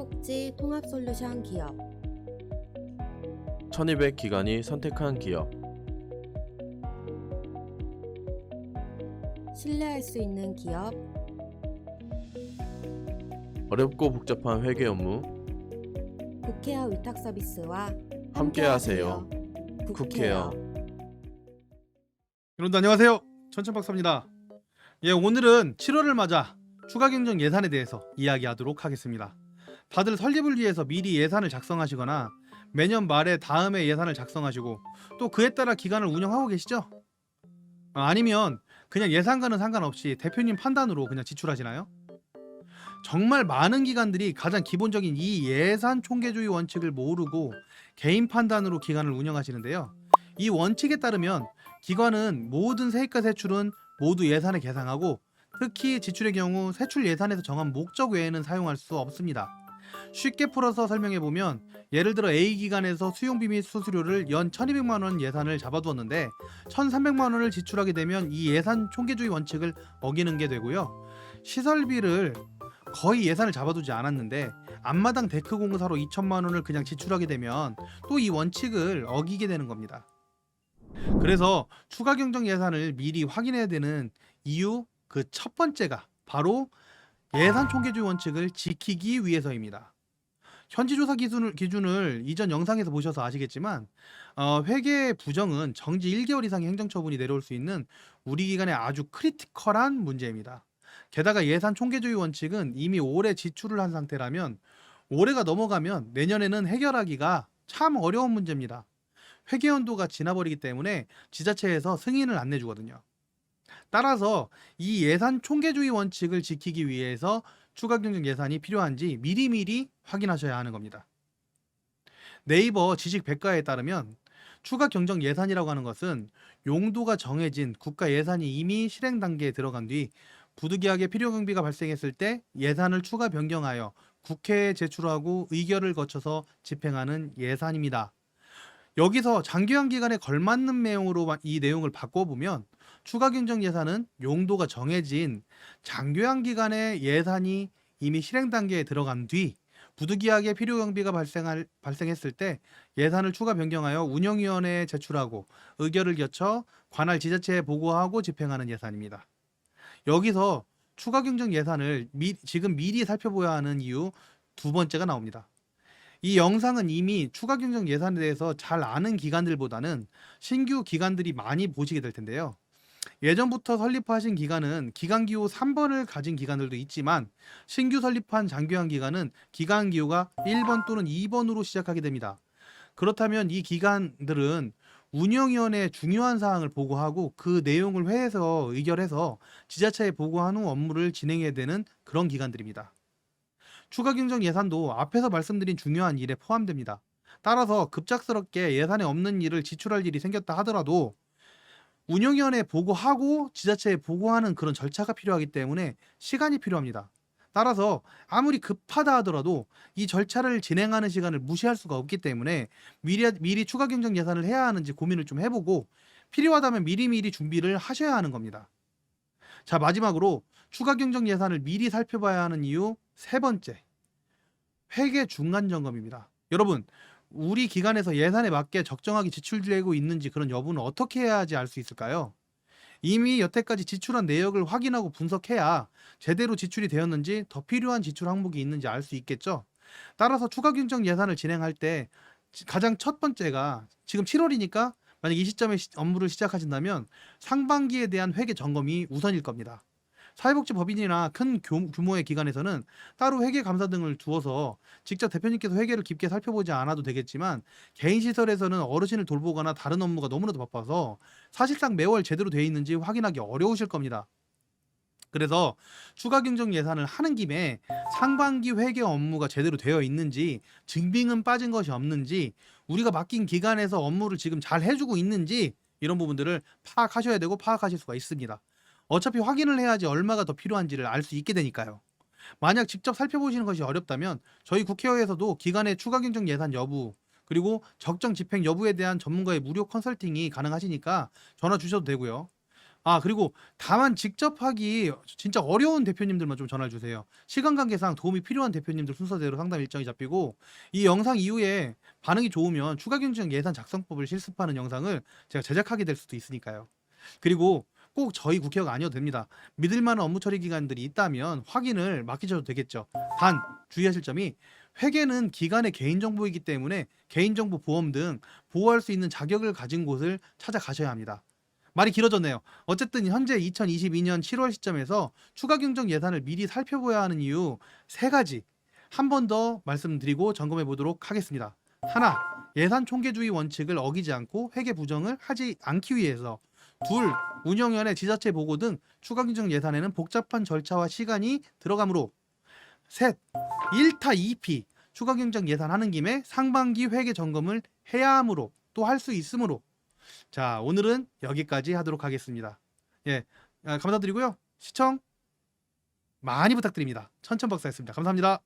사회복지 통합솔루션 기업 1200 기관이 선택한 기업. 신뢰할 수 있는 기업 어렵고 복잡한 회계 업무 국회어 위탁 서비스와 함께하세요. 국회어. 여러분들 안녕하세요. 천천박사입니다. 오늘은 7월을 맞아 추가 경정 예산에 대해서 이야기하도록 하겠습니다. 다들 설립을 위해서 미리 예산을 작성하시거나 매년 말에 다음에 예산을 작성하시고 또 그에 따라 기간을 운영하고 계시죠? 아니면 그냥 예산과는 상관없이 대표님 판단으로 그냥 지출하시나요? 정말 많은 기관들이 가장 기본적인 이 예산 총계주의 원칙을 모르고 개인 판단으로 기관을 운영하시는데요. 이 원칙에 따르면 기관은 모든 세입과 세출은 모두 예산에 계상하고 특히 지출의 경우 세출 예산에서 정한 목적 외에는 사용할 수 없습니다. 쉽게 풀어서 설명해보면 예를 들어 A기관에서 수용비 및 수수료를 연 1200만원 예산을 잡아두었는데 1300만원을 지출하게 되면 이 예산 총계주의 원칙을 어기는 게 되고요. 시설비를 거의 예산을 잡아두지 않았는데 앞마당 데크 공사로 2000만원을 그냥 지출하게 되면 또 이 원칙을 어기게 되는 겁니다. 그래서 추가 경정 예산을 미리 확인해야 되는 이유 그 첫 번째가 바로 예산 총계주의 원칙을 지키기 위해서입니다. 현지조사 기준을 이전 영상에서 보셔서 아시겠지만 회계 부정은 정지 1개월 이상의 행정처분이 내려올 수 있는 우리 기관의 아주 크리티컬한 문제입니다. 게다가 예산 총계주의 원칙은 이미 올해 지출을 한 상태라면 올해가 넘어가면 내년에는 해결하기가 참 어려운 문제입니다. 회계연도가 지나버리기 때문에 지자체에서 승인을 안 내주거든요. 따라서 이 예산 총계주의 원칙을 지키기 위해서 추가 경정 예산이 필요한지 미리미리 확인하셔야 하는 겁니다. 네이버 지식 백과에 따르면 추가 경정 예산이라고 하는 것은 용도가 정해진 국가 예산이 이미 실행 단계에 들어간 뒤 부득이하게 필요 경비가 발생했을 때 예산을 추가 변경하여 국회에 제출하고 의결을 거쳐서 집행하는 예산입니다. 여기서 장기간 기간에 걸맞는 내용으로 이 내용을 바꿔보면 추가 경정 예산은 용도가 정해진 장교양 기간의 예산이 이미 실행 단계에 들어간 뒤 부득이하게 필요 경비가 발생했을 때 예산을 추가 변경하여 운영위원회에 제출하고 의결을 거쳐 관할 지자체에 보고하고 집행하는 예산입니다. 여기서 추가 경정 예산을 지금 미리 살펴봐야 하는 이유 두 번째가 나옵니다. 이 영상은 이미 추가 경정 예산에 대해서 잘 아는 기관들보다는 신규 기관들이 많이 보시게 될 텐데요. 예전부터 설립하신 기관은 기간기호 3번을 가진 기관들도 있지만 신규 설립한 장교양 기관은 기간기호가 1번 또는 2번으로 시작하게 됩니다. 그렇다면 이 기관들은 운영위원회에 중요한 사항을 보고하고 그 내용을 회에서 의결해서 지자체에 보고한 후 업무를 진행해야 되는 그런 기관들입니다. 추가 경정 예산도 앞에서 말씀드린 중요한 일에 포함됩니다. 따라서 급작스럽게 예산에 없는 일을 지출할 일이 생겼다 하더라도 운영위원회에 보고하고 지자체에 보고하는 그런 절차가 필요하기 때문에 시간이 필요합니다. 따라서 아무리 급하다 하더라도 이 절차를 진행하는 시간을 무시할 수가 없기 때문에 미리 추가 경정 예산을 해야 하는지 고민을 좀 해보고 필요하다면 미리미리 준비를 하셔야 하는 겁니다. 자, 마지막으로 추가 경정 예산을 미리 살펴봐야 하는 이유 세 번째, 회계 중간 점검입니다. 여러분, 우리 기관에서 예산에 맞게 적정하게 지출되고 있는지 그런 여부는 어떻게 해야지 알 수 있을까요? 이미 여태까지 지출한 내역을 확인하고 분석해야 제대로 지출이 되었는지 더 필요한 지출 항목이 있는지 알 수 있겠죠. 따라서 추가 경정 예산을 진행할 때 가장 첫 번째가 지금 7월이니까 만약 이 시점에 업무를 시작하신다면 상반기에 대한 회계 점검이 우선일 겁니다. 사회복지법인이나 큰 규모의 기관에서는 따로 회계 감사 등을 두어서 직접 대표님께서 회계를 깊게 살펴보지 않아도 되겠지만 개인 시설에서는 어르신을 돌보거나 다른 업무가 너무나도 바빠서 사실상 매월 제대로 되어 있는지 확인하기 어려우실 겁니다. 그래서 추가 경정 예산을 하는 김에 상반기 회계 업무가 제대로 되어 있는지, 증빙은 빠진 것이 없는지, 우리가 맡긴 기관에서 업무를 지금 잘 해주고 있는지 이런 부분들을 파악하셔야 되고 파악하실 수가 있습니다. 어차피 확인을 해야지 얼마가 더 필요한지를 알 수 있게 되니까요. 만약 직접 살펴보시는 것이 어렵다면 저희 국회의에서도 기관의 추가 경정 예산 여부 그리고 적정 집행 여부에 대한 전문가의 무료 컨설팅이 가능하시니까 전화 주셔도 되고요. 그리고 다만 직접 하기 진짜 어려운 대표님들만 좀 전화 주세요. 시간 관계상 도움이 필요한 대표님들 순서대로 상담 일정이 잡히고, 이 영상 이후에 반응이 좋으면 추가 경쟁 예산 작성법을 실습하는 영상을 제가 제작하게 될 수도 있으니까요. 그리고 꼭 저희 국회의가 아니어도 됩니다. 믿을 만한 업무 처리 기관들이 있다면 확인을 맡기셔도 되겠죠. 단 주의하실 점이, 회계는 기관의 개인정보이기 때문에 개인정보 보험 등 보호할 수 있는 자격을 가진 곳을 찾아가셔야 합니다. 말이 길어졌네요. 어쨌든 현재 2022년 7월 시점에서 추가 경정 예산을 미리 살펴봐야 하는 이유 3가지 한 번 더 말씀드리고 점검해 보도록 하겠습니다. 하나, 예산 총계주의 원칙을 어기지 않고 회계 부정을 하지 않기 위해서. 둘, 운영연의 지자체 보고 등 추가 경정 예산에는 복잡한 절차와 시간이 들어가므로. 셋, 1타 2피 추가 경정 예산하는 김에 상반기 회계 점검을 해야 하므로, 또 할 수 있으므로. 자, 오늘은 여기까지 하도록 하겠습니다. 예, 감사드리고요. 시청 많이 부탁드립니다. 천천박사였습니다. 감사합니다.